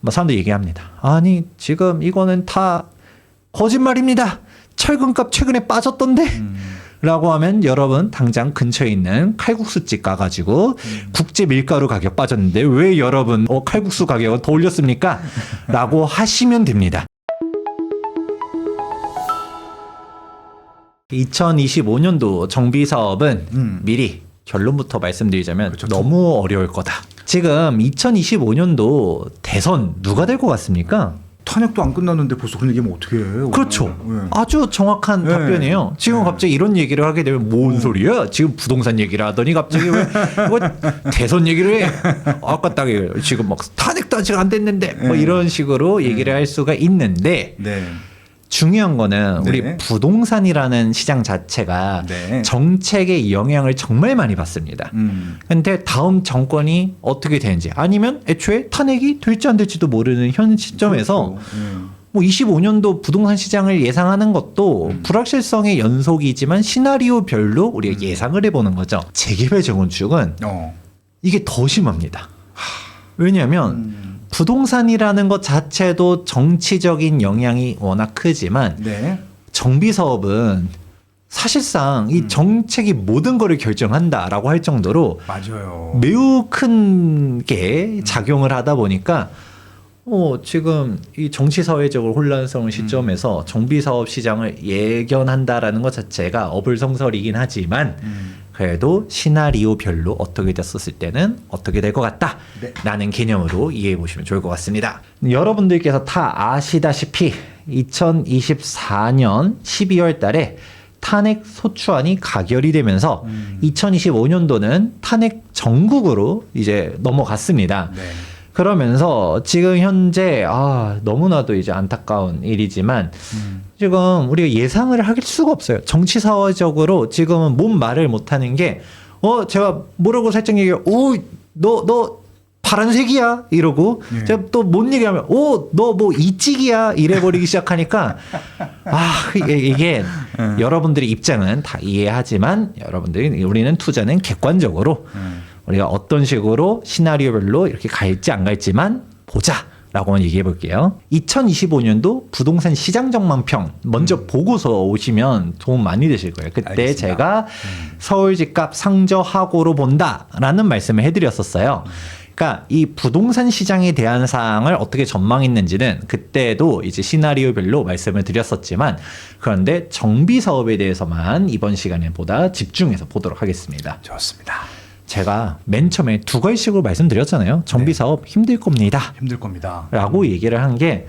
뭐 사람들이 얘기합니다. 아니 지금 이거는 다 거짓말입니다. 철근값 최근에 빠졌던데? 라고 하면 여러분 당장 근처에 있는 칼국수집 가가지고 국제 밀가루 가격 빠졌는데 왜 여러분 칼국수 가격을 더 올렸습니까? 라고 하시면 됩니다. 2025년도 정비 사업은 미리 결론부터 말씀드리자면 그렇죠. 너무 어려울 거다. 지금 2025년도 대선 누가 될 것 같습니까? 탄핵도 안 끝났는데 벌써 그런 얘기하면 어떻게 해요? 그렇죠. 네. 아주 정확한 네. 답변이에요. 지금 네. 갑자기 이런 얘기를 하게 되면 뭔 소리야? 지금 부동산 얘기를 하더니 갑자기 왜 뭐 대선 얘기를 해? 아까 딱 지금 막 탄핵도 아직 안 됐는데 뭐 네. 이런 식으로 얘기를 할 수가 있는데 네. 중요한 거는 네. 우리 부동산이라는 시장 자체가 네. 정책의 영향을 정말 많이 받습니다. 근데 다음 정권이 어떻게 되는지 아니면 애초에 탄핵이 될지 안 될지도 모르는 현 시점에서 그렇죠. 뭐 25년도 부동산 시장을 예상하는 것도 불확실성의 연속이지만 시나리오별로 우리가 예상을 해보는 거죠. 재개발 재건축은 이게 더 심합니다. 왜냐하면 부동산이라는 것 자체도 정치적인 영향이 워낙 크지만 네. 정비 사업은 사실상 이 정책이 모든 거를 결정한다라고 할 정도로 맞아요. 매우 큰 게 작용을 하다 보니까 지금 이 정치 사회적으로 혼란스러운 시점에서 정비 사업 시장을 예견한다라는 것 자체가 어불성설이긴 하지만 그래도 시나리오별로 어떻게 됐었을 때는 어떻게 될 것 같다 라는 개념으로 이해해 보시면 좋을 것 같습니다. 여러분들께서 다 아시다시피 2024년 12월 달에 탄핵 소추안이 가결이 되면서 2025년도는 탄핵 정국으로 이제 넘어갔습니다. 네. 그러면서 지금 현재 너무나도 이제 안타까운 일이지만 지금 우리가 예상을 할 수가 없어요. 정치 사회적으로 지금은 뭔 말을 못하는 게 제가 모르고 살짝 얘기해요. 너 파란색이야 이러고 네. 제가 또 뭔 얘기하면 너 뭐 이찍이야 이래버리기 시작하니까 이게 여러분들의 입장은 다 이해하지만 여러분들이 우리는 투자는 객관적으로 우리가 어떤 식으로 시나리오별로 이렇게 갈지 안 갈지만 보자라고 얘기해 볼게요. 2025년도 부동산 시장 전망평 먼저 보고서 오시면 도움 많이 되실 거예요. 그때 알겠습니다. 제가 서울 집값 상저하고로 본다라는 말씀을 해드렸었어요. 그러니까 이 부동산 시장에 대한 사항을 어떻게 전망했는지는 그때도 이제 시나리오별로 말씀을 드렸었지만 그런데 정비 사업에 대해서만 이번 시간에 보다 집중해서 보도록 하겠습니다. 좋습니다. 제가 맨 처음에 두 가지씩으로 말씀드렸잖아요. 정비 사업 힘들 겁니다. 힘들 겁니다. 라고 얘기를 한 게,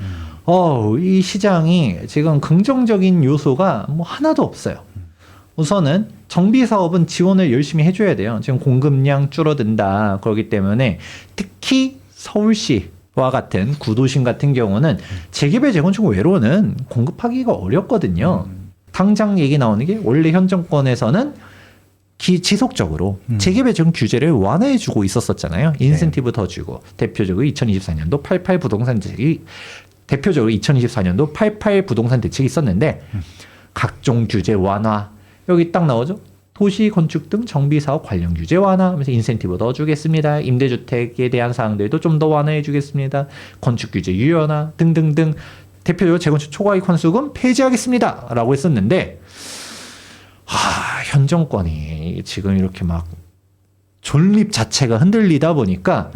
이 시장이 지금 긍정적인 요소가 뭐 하나도 없어요. 우선은 정비 사업은 지원을 열심히 해줘야 돼요. 지금 공급량 줄어든다. 그렇기 때문에 특히 서울시와 같은 구도심 같은 경우는 재개발 재건축 외로는 공급하기가 어렵거든요. 당장 얘기 나오는 게 원래 현 정권에서는 지속적으로 재개발 재건축 규제를 완화해주고 있었었잖아요. 인센티브 더 주고 대표적으로 2024년도 88 부동산 대책이 대표적으로 2024년도 88 부동산 대책이 있었는데 각종 규제 완화 여기 딱 나오죠. 도시 건축 등 정비 사업 관련 규제 완화하면서 인센티브 더 주겠습니다. 임대주택에 대한 사항들도 좀 더 완화해 주겠습니다. 건축 규제 유연화 등등등 대표적으로 재건축 초과이익 환수금 폐지하겠습니다라고 했었는데 현 정권이 지금 이렇게 막 존립 자체가 흔들리다 보니까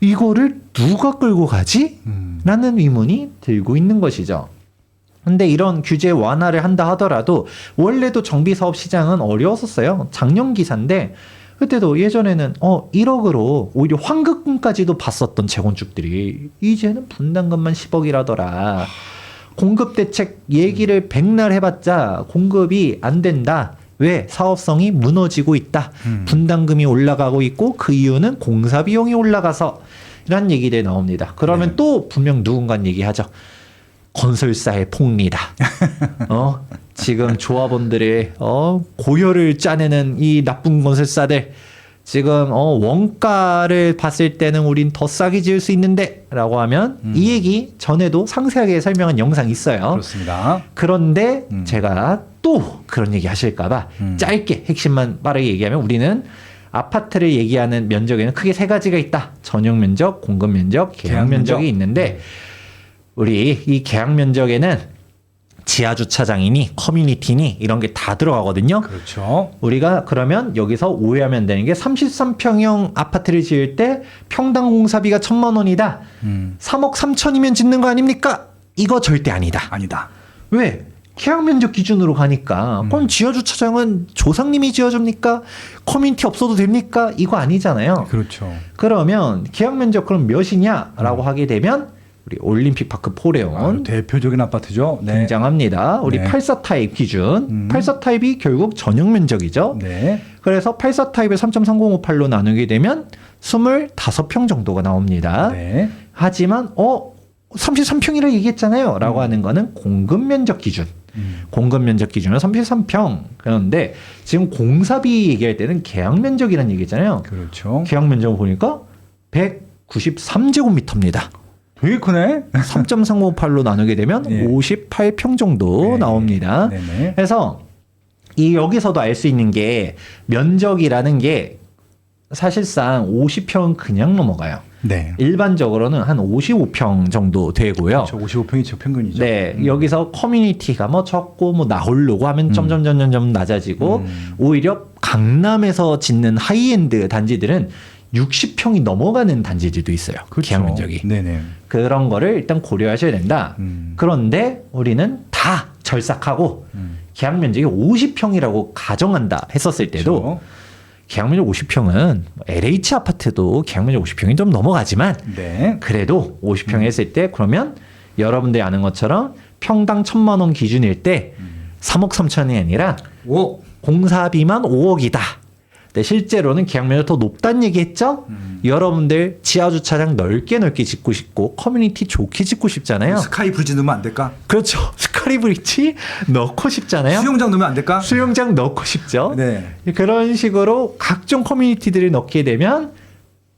이거를 누가 끌고 가지? 라는 의문이 들고 있는 것이죠. 근데 이런 규제 완화를 한다 하더라도 원래도 정비 사업 시장은 어려웠었어요. 작년 기사인데 그때도 예전에는 1억으로 오히려 환급금까지도 봤었던 재건축들이 이제는 분담금만 10억이라더라. 공급 대책 얘기를 백날 해봤자 공급이 안 된다. 왜? 사업성이 무너지고 있다. 분담금이 올라가고 있고 그 이유는 공사 비용이 올라가서 이런 얘기들이 나옵니다. 그러면 또 분명 누군가 얘기하죠. 건설사의 폭리다. 지금 조합원들의 고혈을 짜내는 이 나쁜 건설사들 지금 원가를 봤을 때는 우린 더 싸게 지을 수 있는데 라고 하면 이 얘기 전에도 상세하게 설명한 영상이 있어요. 그렇습니다. 그런데 제가 또 그런 얘기 하실까 봐 짧게 핵심만 빠르게 얘기하면 우리는 아파트를 얘기하는 면적에는 크게 세 가지가 있다. 전용 면적, 공급 면적, 계약 면적이 있는데 우리 이 계약 면적에는 지하 주차장이니 커뮤니티니 이런 게 다 들어가거든요. 그렇죠. 우리가 그러면 여기서 오해하면 되는 게 33평형 아파트를 지을 때 평당 공사비가 1,000만 원이다. 3억 3천이면 짓는 거 아닙니까? 이거 절대 아니다. 아니다. 왜? 계약 면적 기준으로 가니까 그럼 지하 주차장은 조상님이 지어줍니까? 커뮤니티 없어도 됩니까? 이거 아니잖아요. 그렇죠. 그러면 계약 면적 그럼 몇이냐라고 하게 되면 우리 올림픽 파크 포레온 대표적인 아파트죠. 네. 등장합니다. 우리 네. 84 타입 기준. 84 타입이 결국 전용 면적이죠. 네. 그래서 84 타입을 3.3058로 나누게 되면 25평 정도가 나옵니다. 네. 하지만 33평이라 얘기했잖아요. 라고 하는 거는 공급 면적 기준. 공급 면적 기준은 33평. 그런데 지금 공사비 얘기할 때는 계약 면적이라는 얘기잖아요. 그렇죠. 계약 면적을 보니까 193제곱미터입니다. 되게 크네. 3.358로 나누게 되면 예. 58평 정도 네. 나옵니다. 네네. 그래서 이 여기서도 알 수 있는 게 면적이라는 게 사실상 50평은 그냥 넘어가요. 네. 일반적으로는 한 55평 정도 되고요. 그렇죠. 55평이 제 평균이죠. 네, 여기서 커뮤니티가 뭐 적고 뭐 나홀로고 하면 점점 낮아지고 오히려 강남에서 짓는 하이엔드 단지들은 60평이 넘어가는 단지들도 있어요. 그렇죠. 계약 면적이. 네네. 그런 거를 일단 고려하셔야 된다. 그런데 우리는 다 절삭하고 계약 면적이 50평이라고 가정한다 했었을 때도 그렇죠. 계약 면적 50평은 LH 아파트도 계약 면적 50평이 좀 넘어가지만 네. 그래도 50평 했을 때 그러면 여러분들이 아는 것처럼 평당 1,000만 원 기준일 때 3억 3천이 아니라 오. 공사비만 5억이다. 근데 실제로는 계약 면적 더 높다는 얘기했죠? 여러분들 지하 주차장 넓게 짓고 싶고 커뮤니티 좋게 짓고 싶잖아요. 스카이 브리지 넣으면 안 될까? 그렇죠. 스카이브리지 넣고 싶잖아요. 수영장 넣으면 안 될까? 수영장 넣고 싶죠. 네. 그런 식으로 각종 커뮤니티들을 넣게 되면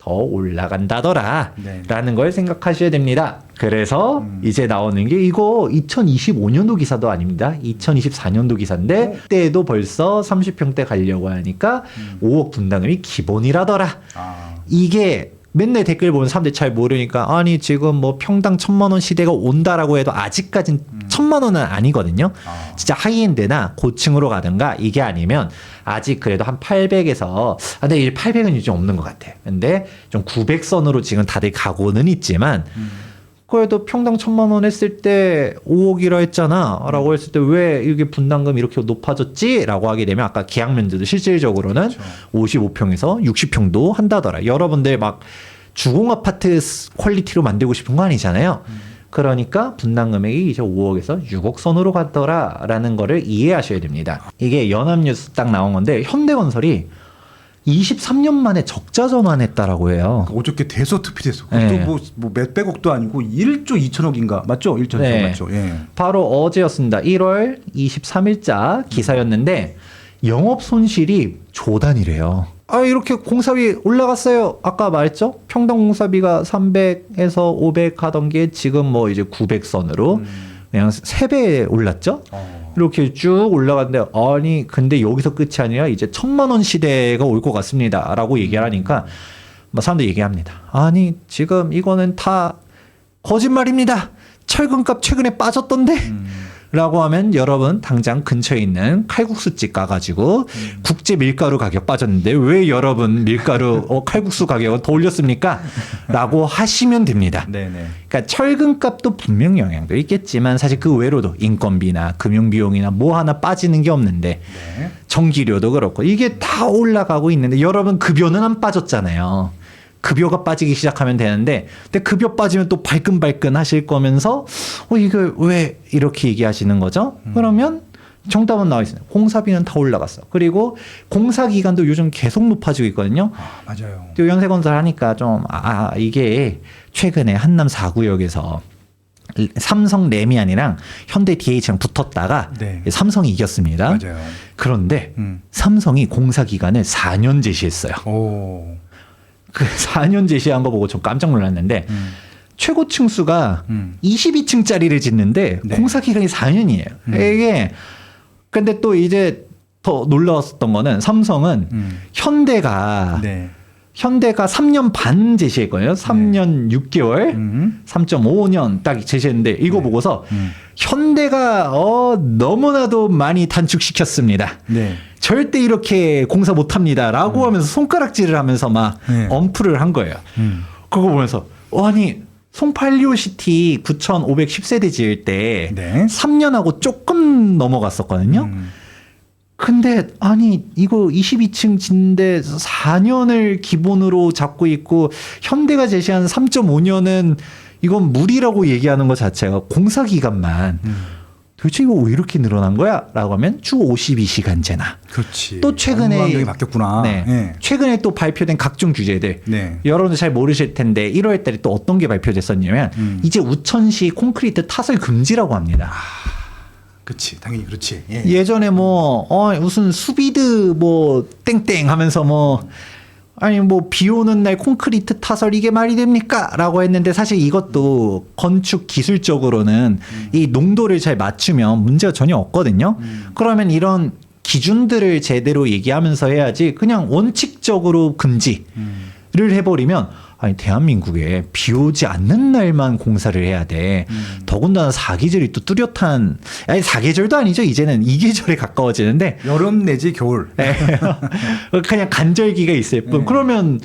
더 올라간다더라 네. 라는 걸 생각하셔야 됩니다. 그래서 이제 나오는 게 이거 2025년도 기사도 아닙니다. 2024년도 기사인데 그때도 벌써 30평대 가려고 하니까 5억 분담금이 기본이라더라. 아. 이게 맨날 댓글 보면 사람들이 잘 모르니까 아니 지금 뭐 평당 1,000만 원 시대가 온다라고 해도 아직까진 1,000만 원은 아니거든요. 아. 진짜 하이엔드나 고층으로 가든가 이게 아니면 아직 그래도 한 800에서 근데 이 800은 요즘 없는 것 같아. 근데 좀 900선으로 지금 다들 가고는 있지만 그래도 평당 1,000만 원 했을 때 5억이라 했잖아 라고 했을 때 왜 이게 분담금 이렇게 높아졌지? 라고 하게 되면 아까 계약 면적도 실질적으로는 그렇죠. 55평에서 60평도 한다더라. 여러분들 막 주공 아파트 퀄리티로 만들고 싶은 거 아니잖아요. 그러니까 분담 금액이 이제 5억에서 6억 선으로 갔더라라는 거를 이해하셔야 됩니다. 이게 연합뉴스 딱 나온 건데 현대건설이 23년 만에 적자 전환했다라고 해요. 어저께 대서특필했어. 네. 그것도 뭐 몇백억도 아니고 1조 2천억인가 맞죠? 1조 2천억 네. 맞죠? 예. 바로 어제였습니다. 1월 23일자 기사였는데 영업 손실이 조 단위래요. 아 이렇게 공사비 올라갔어요. 아까 말했죠. 평당 공사비가 300에서 500 하던 게 지금 뭐 이제 900선으로 그냥 3배 올랐죠. 이렇게 쭉 올라갔는데 아니 근데 여기서 끝이 아니라 이제 1,000만 원 시대가 올 것 같습니다라고 얘기를 하니까 뭐 사람들이 얘기합니다. 아니 지금 이거는 다 거짓말입니다. 철근값 최근에 빠졌던데 라고 하면 여러분 당장 근처에 있는 칼국수집 가가지고 국제 밀가루 가격 빠졌는데 왜 여러분 밀가루 칼국수 가격은 더 올렸습니까? 라고 하시면 됩니다. 네네. 그러니까 철근값도 분명 영향도 있겠지만 사실 그 외로도 인건비나 금융비용이나 뭐 하나 빠지는 게 없는데 네. 전기료도 그렇고 이게 다 올라가고 있는데 여러분 급여는 안 빠졌잖아요. 급여가 빠지기 시작하면 되는데 근데 급여 빠지면 또 발끈발끈 하실 거면서 이거 왜 이렇게 얘기하시는 거죠? 그러면 정답은 나와 있습니다. 공사비는 다 올라갔어. 그리고 공사 기간도 요즘 계속 높아지고 있거든요. 아, 맞아요. 또 연세건설 하니까 좀 이게 최근에 한남 4구역에서 삼성 레미안이랑 현대 DH랑 붙었다가 네. 삼성이 이겼습니다. 맞아요. 그런데 삼성이 공사 기간을 4년 제시했어요. 오. 그 4년 제시한 거 보고 좀 깜짝 놀랐는데 최고 층수가 22층짜리를 짓는데 네. 공사 기간이 4년이에요. 이게 근데 또 이제 더 놀라웠던 거는 삼성은 현대가 네. 3년 반 제시했거든요. 3년 6개월, 3.5년 딱 제시했는데 이거 보고서 현대가 너무나도 많이 단축시켰습니다. 네. 절대 이렇게 공사 못합니다라고 하면서 손가락질을 하면서 막 네. 엄프를 한 거예요. 그거 보면서 아니 송팔리오 시티 9,510세대 지을 때 네. 3년하고 조금 넘어갔었거든요. 근데 아니 이거 22층 짓는데 4년을 기본으로 잡고 있고 현대가 제시한 3.5년은 이건 무리라고 얘기하는 것 자체가 공사 기간만 도대체 이거 왜 이렇게 늘어난 거야? 라고 하면 주 52시간제나 그렇지. 또 최근에 환경이 바뀌었구나. 네. 네. 최근에 또 발표된 각종 규제들 네. 여러분들 잘 모르실 텐데 1월 달에 또 어떤 게 발표됐었냐면 이제 우천시 콘크리트 타설 금지라고 합니다. 그렇지. 당연히 그렇지. 예. 예전에 뭐 무슨 수비드 뭐 땡땡 하면서 뭐 아니 뭐 비 오는 날 콘크리트 타설 이게 말이 됩니까? 라고 했는데 사실 이것도 건축 기술적으로는 이 농도를 잘 맞추면 문제가 전혀 없거든요. 그러면 이런 기준들을 제대로 얘기하면서 해야지 그냥 원칙적으로 금지를 해버리면 아니 대한민국에 비 오지 않는 날만 공사를 해야 돼. 더군다나 사계절이 또 뚜렷한 아니 사계절도 아니죠. 이제는 이계절에 가까워지는데 여름 내지 겨울. 네. 그냥 간절기가 있을 뿐. 네. 그러면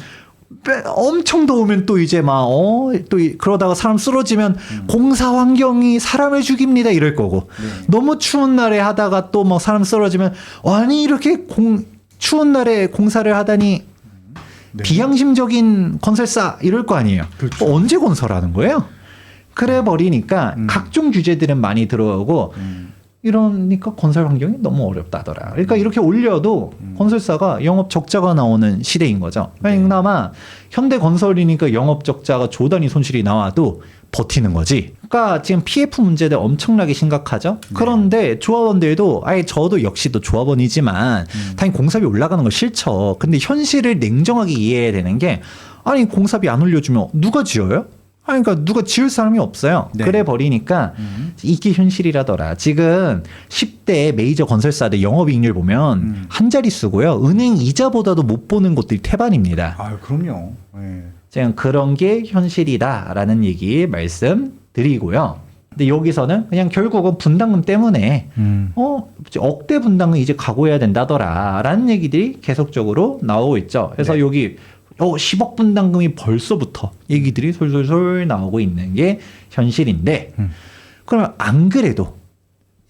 엄청 더우면 또 이제 막 또 그러다가 사람 쓰러지면 공사 환경이 사람을 죽입니다 이럴 거고 너무 추운 날에 하다가 또 뭐 사람 쓰러지면 아니 이렇게 추운 날에 공사를 하다니 네. 비양심적인 건설사 이럴 거 아니에요. 그렇죠. 언제 건설하는 거예요? 그래 버리니까 각종 규제들은 많이 들어오고 이러니까 건설 환경이 너무 어렵다더라. 그러니까 이렇게 올려도 건설사가 영업 적자가 나오는 시대인 거죠. 그나마 현대건설이니까 영업 적자가 조단위 손실이 나와도 버티는 거지. 그러니까 지금 PF 문제들 엄청나게 심각하죠. 그런데 조합원들도 아예 저도 역시 또 조합원이지만 당연히 공사비 올라가는 거 싫죠. 근데 현실을 냉정하게 이해해야 되는 게 아니 공사비 안 올려주면 누가 지어요? 아니, 그러니까 누가 지을 사람이 없어요. 네. 그래 버리니까 이게 현실이라더라. 지금 10대 메이저 건설사들 영업이익률 보면 한 자릿수고요. 은행 이자보다도 못 보는 곳들이 태반입니다. 아, 그럼요. 예. 지금 그런 게 현실이다라는 얘기 말씀드리고요. 근데 여기서는 그냥 결국은 분담금 때문에 억대 분담금 이제 각오해야 된다더라라는 얘기들이 계속적으로 나오고 있죠. 그래서 네. 여기 10억 분담금이 벌써부터 얘기들이 솔솔솔 나오고 있는 게 현실인데 그러면 안 그래도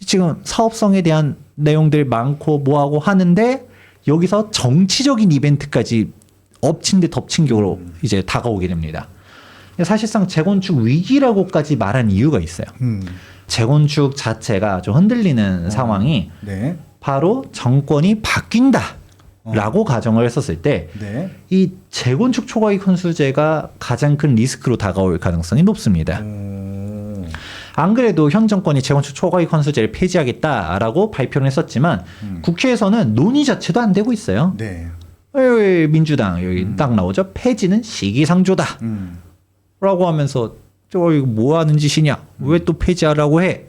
지금 사업성에 대한 내용들 많고 뭐하고 하는데 여기서 정치적인 이벤트까지 엎친 데 덮친 격으로 이제 다가오게 됩니다. 사실상 재건축 위기라고까지 말한 이유가 있어요. 재건축 자체가 좀 흔들리는 상황이 네. 바로 정권이 바뀐다. 라고 가정을 했었을 때 이 네. 재건축 초과이익 환수제가 가장 큰 리스크로 다가올 가능성이 높습니다. 안 그래도 현 정권이 재건축 초과이익 환수제를 폐지하겠다라고 발표를 했었지만 국회에서는 논의 자체도 안 되고 있어요. 네. 민주당 여기 딱 나오죠. 폐지는 시기상조다. 라고 하면서 이거 뭐 하는 짓이냐? 왜 또 폐지하라고 해?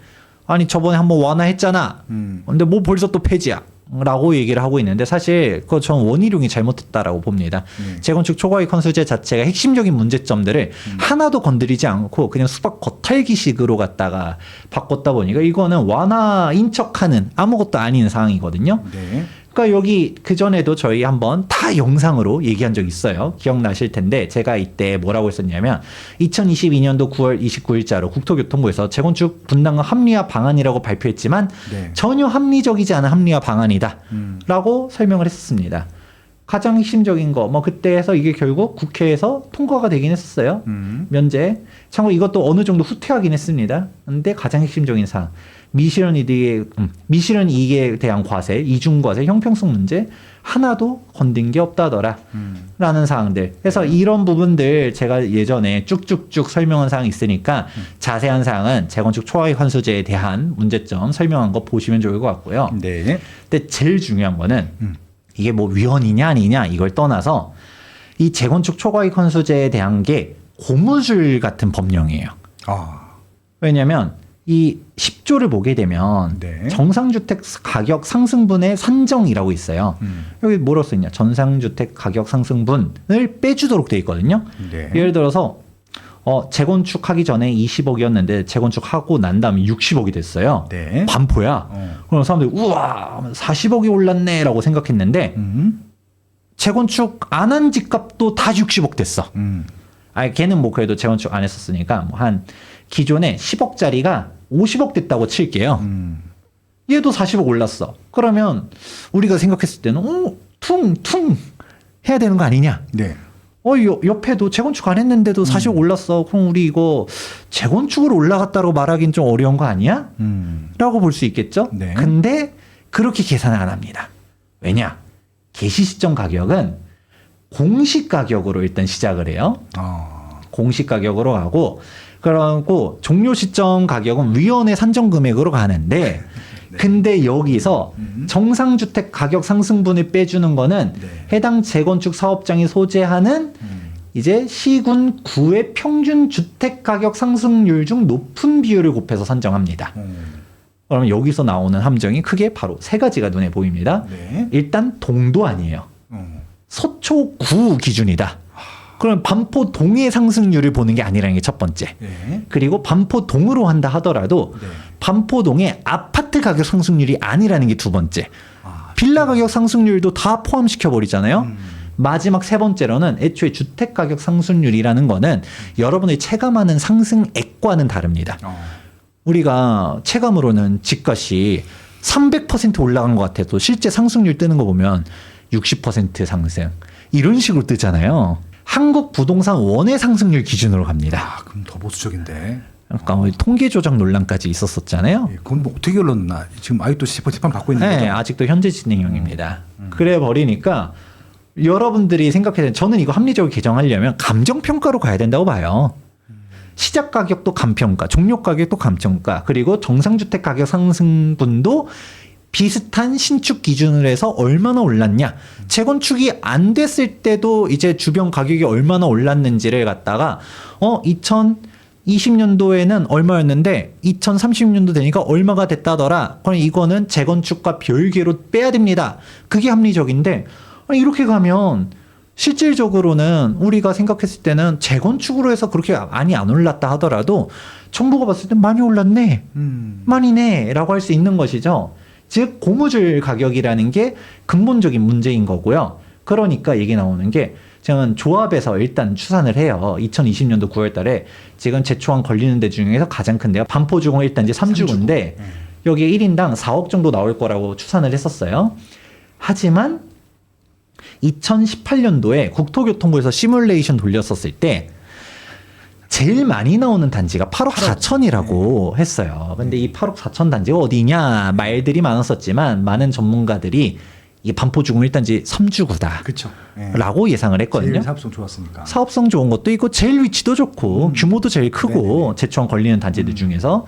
아니 저번에 한번 완화했잖아. 근데 뭐 벌써 또 폐지야. 라고 얘기를 하고 있는데 사실 그거 전 원희룡이 잘못했다라고 봅니다. 재건축 초과이익 환수제 자체가 핵심적인 문제점들을 하나도 건드리지 않고 그냥 수박 겉핥기식으로 갖다가 바꿨다 보니까 이거는 완화인 척하는 아무것도 아닌 상황이거든요. 네. 그러니까 여기 그전에도 저희 한번 다 영상으로 얘기한 적 있어요. 기억나실 텐데 제가 이때 뭐라고 했었냐면 2022년도 9월 29일자로 국토교통부에서 재건축 분담금 합리화 방안이라고 발표했지만 네. 전혀 합리적이지 않은 합리화 방안이다 라고 설명을 했었습니다. 가장 핵심적인 거 뭐 그때 해서 이게 결국 국회에서 통과가 되긴 했었어요. 면제. 참고로 이것도 어느 정도 후퇴하긴 했습니다. 근데 가장 핵심적인 사항 미실현 이익에 대한 과세, 이중과세, 형평성 문제 하나도 건든 게 없다더라 라는 사항들. 그래서 이런 부분들 제가 예전에 쭉쭉쭉 설명한 사항이 있으니까 자세한 사항은 재건축 초과이익 환수제에 대한 문제점 설명한 거 보시면 좋을 것 같고요. 네. 근데 제일 중요한 거는 이게 뭐 위헌이냐 아니냐 이걸 떠나서 이 재건축 초과이익 환수제에 대한 게 고무줄 같은 법령이에요. 아. 왜냐하면 이 10조를 보게 되면 네. 정상주택 가격 상승분의 산정이라고 있어요. 여기 뭐로 써있냐? 정상주택 가격 상승분을 빼주도록 돼 있거든요. 네. 예를 들어서 재건축하기 전에 20억이었는데 재건축하고 난 다음에 60억이 됐어요. 네. 반포야. 그럼 사람들이 우와 40억이 올랐네라고 생각했는데 재건축 안 한 집값도 다 60억 됐어. 걔는 뭐 그래도 재건축 안 했었으니까 뭐 한 기존에 10억짜리가 50억 됐다고 칠게요. 얘도 40억 올랐어. 그러면 우리가 생각했을 때는 퉁퉁 해야 되는 거 아니냐? 네. 옆에도 재건축 안 했는데도 40억 올랐어. 그럼 우리 이거 재건축으로 올라갔다고 말하기는 좀 어려운 거 아니야? 라고 볼 수 있겠죠? 네. 근데 그렇게 계산을 안 합니다. 왜냐? 개시 시점 가격은 공시 가격으로 일단 시작을 해요. 공시 가격으로 가고 그리고 종료 시점 가격은 위원회 산정 금액으로 가는데 네. 근데 여기서 정상주택 가격 상승분을 빼주는 거는 네. 해당 재건축 사업장이 소재하는 이제 시군 구의 평균 주택 가격 상승률 중 높은 비율을 곱해서 산정합니다. 그러면 여기서 나오는 함정이 크게 바로 세 가지가 눈에 보입니다. 네. 일단 동도 아니에요. 서초구 기준이다. 그럼 반포동의 상승률을 보는 게 아니라는 게 첫 번째. 네. 그리고 반포동으로 한다 하더라도 네. 반포동의 아파트 가격 상승률이 아니라는 게 두 번째. 빌라 가격 상승률도 다 포함시켜 버리잖아요. 마지막 세 번째로는 애초에 주택 가격 상승률이라는 거는 여러분이 체감하는 상승액과는 다릅니다. 우리가 체감으로는 집값이 300% 올라간 것 같아도 실제 상승률 뜨는 거 보면 60% 상승 이런 식으로 뜨잖아요. 한국 부동산 원의 상승률 기준으로 갑니다. 그럼 더 보수적인데. 그러니까 통계 조작 논란까지 있었었잖아요. 그건 뭐 어떻게 결론나? 지금 아직도 재판 받고 있는 거죠? 네, 아직도 현재 진행형입니다. 그래 버리니까 여러분들이 생각해야 저는 이거 합리적으로 개정하려면 감정 평가로 가야 된다고 봐요. 시작 가격도 감평가, 종료 가격도 감평가, 그리고 정상주택 가격 상승분도 비슷한 신축 기준으로 해서 얼마나 올랐냐. 재건축이 안 됐을 때도 이제 주변 가격이 얼마나 올랐는지를 갖다가 2020년도에는 얼마였는데 2030년도 되니까 얼마가 됐다더라. 그럼 이거는 재건축과 별개로 빼야 됩니다. 그게 합리적인데 이렇게 가면 실질적으로는 우리가 생각했을 때는 재건축으로 해서 그렇게 많이 안 올랐다 하더라도 정부가 봤을 때 많이 올랐네. 많이네 라고 할 수 있는 것이죠. 즉 고무줄 가격이라는 게 근본적인 문제인 거고요. 그러니까 얘기 나오는 게 저는 조합에서 일단 추산을 해요. 2020년도 9월 달에 지금 제초안 걸리는 데 중에서 가장 큰 데가 반포주공 일단 이제 3주구인데 여기에 1인당 4억 정도 나올 거라고 추산을 했었어요. 하지만 2018년도에 국토교통부에서 시뮬레이션 돌렸었을 때 제일 많이 나오는 단지가 8억 4천이라고 했어요. 근데 이 8억 4천 단지가 어디냐 말들이 많았었지만 많은 전문가들이 이 반포주공 1단지 3주구다. 그렇죠. 라고 예상을 했거든요. 제일 사업성 좋았으니까. 사업성 좋은 것도 있고 제일 위치도 좋고 규모도 제일 크고 제초안 걸리는 단지들 중에서.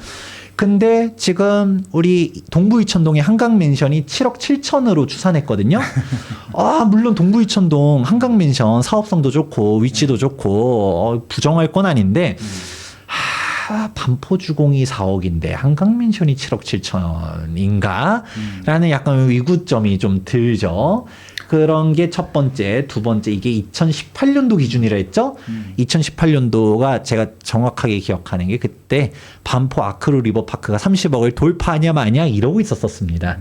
근데 지금 우리 동부 이천동의 한강맨션이 7억 7천으로 추산했거든요. 물론 동부 이천동 한강맨션 사업성도 좋고 위치도 좋고 부정할 건 아닌데 반포주공이 4억인데 한강맨션이 7억 7천인가? 라는 약간 위구점이 좀 들죠. 그런 게 첫 번째. 두 번째, 이게 2018년도 기준이라 했죠? 2018년도가 제가 정확하게 기억하는 게 그때 반포 아크루 리버파크가 30억을 돌파하냐 마냐 이러고 있었습니다.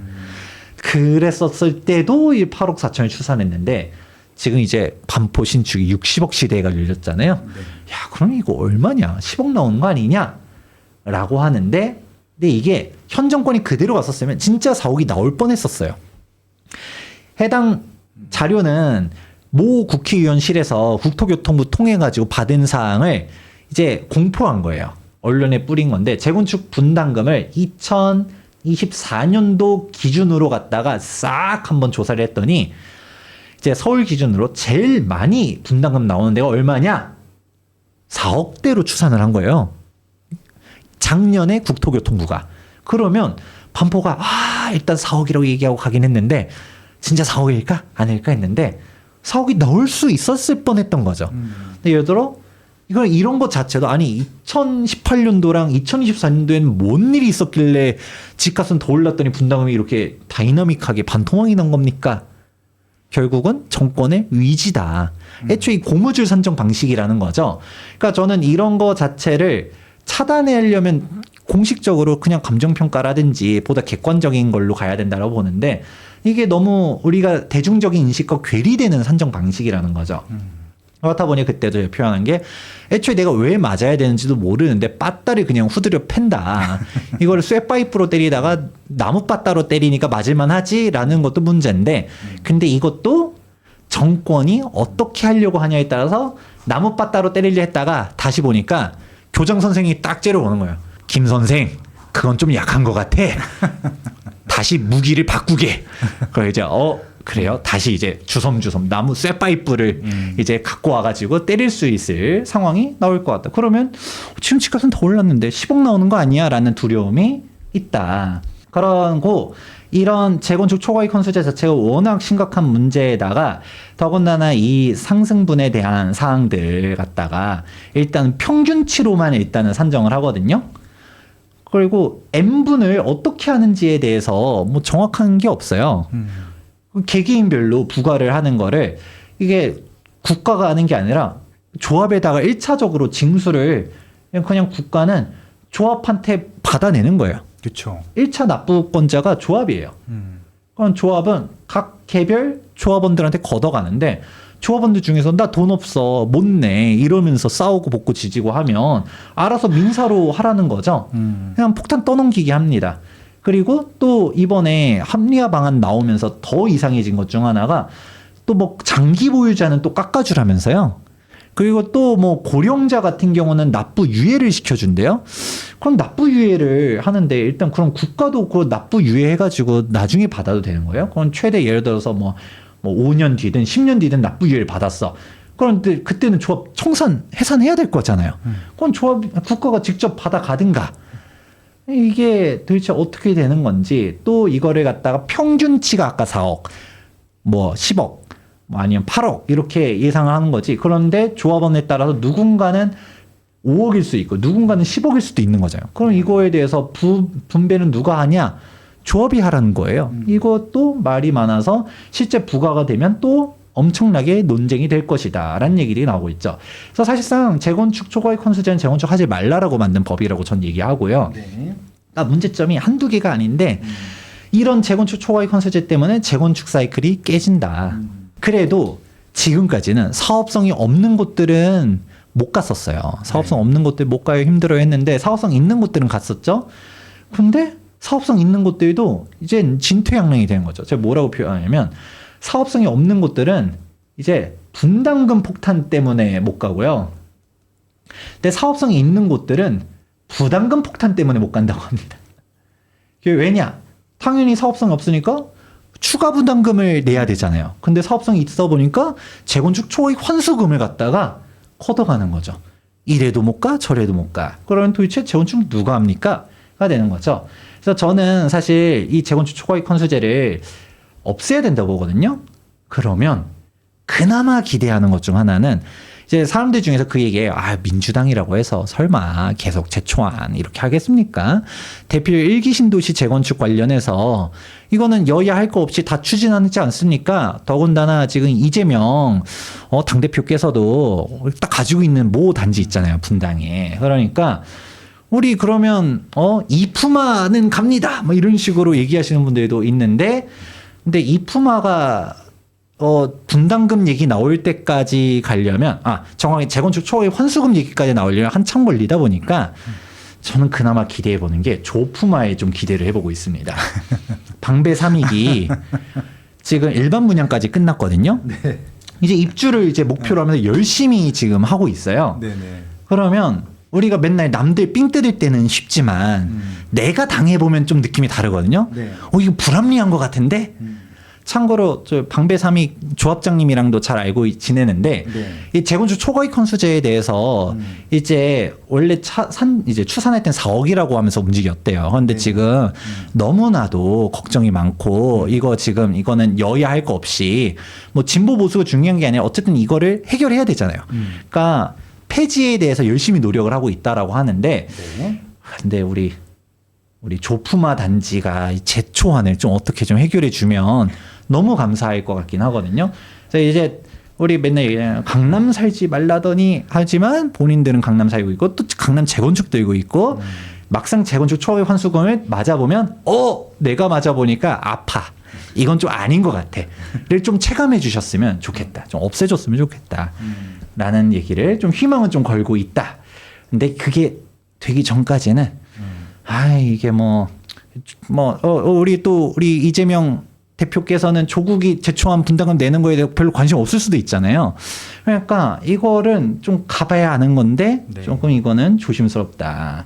그랬었을 때도 이 8억 4천을 추산했는데 지금 이제 반포 신축이 60억 시대가 열렸잖아요. 야, 그럼 이거 얼마냐? 10억 나오는 거 아니냐? 라고 하는데 근데 이게 현 정권이 그대로 갔었으면 진짜 4억이 나올 뻔했었어요. 해당 자료는 모 국회의원실에서 국토교통부 통해가지고 받은 사항을 이제 공포한 거예요. 언론에 뿌린 건데 재건축 분담금을 2024년도 기준으로 갖다가 싹 한번 조사를 했더니 이제 서울 기준으로 제일 많이 분담금 나오는 데가 얼마냐? 4억대로 추산을 한 거예요. 작년에 국토교통부가. 그러면 반포가 일단 4억이라고 얘기하고 가긴 했는데 진짜 4억일까? 아닐까 했는데 4억이 나올 수 있었을 뻔했던 거죠. 근데 예를 들어 이건 이런 것 자체도 아니 2018년도랑 2024년도에는 뭔 일이 있었길래 집값은 더 올랐더니 분담금이 이렇게 다이나믹하게 반토막이 난 겁니까? 결국은 정권의 위지다. 애초에 이 고무줄 산정 방식이라는 거죠. 그러니까 저는 이런 거 자체를 차단하려면 공식적으로 그냥 감정평가라든지 보다 객관적인 걸로 가야 된다고 보는데 이게 너무 우리가 대중적인 인식과 괴리되는 산정 방식이라는 거죠. 그렇다 보니 그때도 표현한 게 애초에 내가 왜 맞아야 되는지도 모르는데 빠따를 그냥 후드려 팬다. 이걸 쇠파이프로 때리다가 나무 빠따로 때리니까 맞을만 하지라는 것도 문제인데 근데 이것도 정권이 어떻게 하려고 하냐에 따라서 나무 빠따로 때리려 했다가 다시 보니까 교장 선생이 딱 째려보는 거예요. 김 선생 그건 좀 약한 것 같아. 다시 무기를 바꾸게. 그래서 이제 그래요. 다시 이제 주섬주섬 나무 쇠파이프를 이제 갖고 와가지고 때릴 수 있을 상황이 나올 것 같다. 그러면 지금 집값은 더 올랐는데 10억 나오는 거 아니야? 라는 두려움이 있다. 그러고 이런 재건축 초과이익 환수제 자체가 워낙 심각한 문제에다가 더군다나 이 상승분에 대한 사항들 갖다가 일단 평균치로만 일단은 산정을 하거든요. 그리고 N분을 어떻게 하는지에 대해서 뭐 정확한 게 없어요. 개개인별로 부과를 하는 거를 이게 국가가 하는 게 아니라 조합에다가 1차적으로 징수를 그냥 국가는 조합한테 받아내는 거예요. 그렇죠. 1차 납부권자가 조합이에요. 그럼 조합은 각 개별 조합원들한테 걷어가는데 조합원들 중에서 나 돈 없어 못 내 이러면서 싸우고 복고 지지고 하면 알아서 민사로 하라는 거죠. 그냥 폭탄 떠넘기게 합니다. 그리고 또 이번에 합리화 방안 나오면서 더 이상해진 것 중 하나가 또 뭐 장기 보유자는 또 깎아주라면서요. 그리고 또 뭐 고령자 같은 경우는 납부 유예를 시켜준대요. 그럼 납부 유예를 하는데 일단 그럼 국가도 그 납부 유예해가지고 나중에 받아도 되는 거예요? 그럼 최대 예를 들어서 뭐 5년 뒤든 10년 뒤든 납부 유예를 받았어. 그런데 그때는 조합 청산 해산해야 될 거잖아요. 그럼 조합 국가가 직접 받아가든가. 이게 도대체 어떻게 되는 건지 또 이거를 갖다가 평균치가 아까 4억, 뭐 10억, 뭐 아니면 8억 이렇게 예상을 하는 거지. 그런데 조합원에 따라서 누군가는 5억일 수 있고 누군가는 10억일 수도 있는 거잖아요. 그럼 이거에 대해서 분배는 누가 하냐? 조합이 하라는 거예요. 이것도 말이 많아서 실제 부과가 되면 또 엄청나게 논쟁이 될 것이다 라는 얘기들이 나오고 있죠. 그래서 사실상 재건축 초과이익 환수제는 재건축 하지 말라라고 만든 법이라고 전 얘기하고요. 네. 그러니까 문제점이 한두 개가 아닌데 이런 재건축 초과이익 환수제 때문에 재건축 사이클이 깨진다. 그래도 지금까지는 사업성이 없는 곳들은 못 갔었어요. 사업성 없는 곳들 못 가요 힘들어 했는데 사업성 있는 곳들은 갔었죠. 근데 사업성 있는 곳들도 이제 진퇴양난이 되는 거죠. 제가 뭐라고 표현하냐면 사업성이 없는 곳들은 이제 분담금 폭탄 때문에 못 가고요. 근데 사업성이 있는 곳들은 부담금 폭탄 때문에 못 간다고 합니다. 그게 왜냐? 당연히 사업성이 없으니까 추가 부담금을 내야 되잖아요. 근데 사업성이 있어 보니까 재건축 초과이익 환수금을 갖다가 걷어가는 거죠. 이래도 못 가, 저래도 못 가. 그러면 도대체 재건축 누가 합니까? 가 되는 거죠. 그래서 저는 사실 이 재건축 초과이익 환수제를 없애야 된다고 보거든요. 그러면 그나마 기대하는 것 중 하나는 이제 사람들 중에서 그 얘기예요. 민주당이라고 해서 설마 계속 재초안 이렇게 하겠습니까? 대표율 1기 신도시 재건축 관련해서 이거는 여야 할 거 없이 다 추진하지 않습니까? 더군다나 지금 이재명 당대표께서도 딱 가지고 있는 모 단지 있잖아요. 분당에. 그러니까 우리 그러면 이품화는 갑니다. 뭐 이런 식으로 얘기하시는 분들도 있는데 근데 이품화가 분담금 얘기 나올 때까지 가려면 정확히 재건축 초과이익 환수금 얘기까지 나오려면 한참 걸리다 보니까 저는 그나마 기대해 보는 게 조품화에 좀 기대를 해보고 있습니다. 방배 3익이 지금 일반 분양까지 끝났거든요. 네. 이제 입주를 이제 목표로 하면서 열심히 지금 하고 있어요. 네네. 그러면 우리가 맨날 남들 삥 뜯을 때는 쉽지만 내가 당해보면 좀 느낌이 다르거든요. 네. 이거 불합리한 것 같은데? 참고로 저 방배 3익 조합장님이랑도 잘 알고 지내는데 네. 이 재건축 초과이익 환수제에 대해서 이제 원래 이제 추산할 땐 4억이라고 하면서 움직였대요. 그런데 네. 지금 너무나도 걱정이 많고 이거는 여야 할 거 없이 뭐 진보 보수가 중요한 게 아니라 어쨌든 이거를 해결해야 되잖아요. 그러니까 폐지에 대해서 열심히 노력을 하고 있다라고 하는데 네. 근데 우리 조프마 단지가 이 제초안을 좀 어떻게 좀 해결해 주면 너무 감사할 것 같긴 하거든요. 그래서 이제 우리 맨날 얘기하는 강남 살지 말라더니 하지만 본인들은 강남 살고 있고 또 강남 재건축 들고 있고 막상 재건축 초과의 환수금을 맞아보면 내가 맞아보니까 아파. 이건 좀 아닌 것 같아.를 좀 체감해 주셨으면 좋겠다. 좀 없애줬으면 좋겠다. 라는 얘기를 좀 희망은 좀 걸고 있다. 근데 그게 되기 전까지는 이게 우리 이재명 대표께서는 조국이 제초안 분담금 내는 거에 대해 별로 관심 없을 수도 있잖아요. 그러니까 이거는 좀 가봐야 아는 건데 네. 조금 이거는 조심스럽다.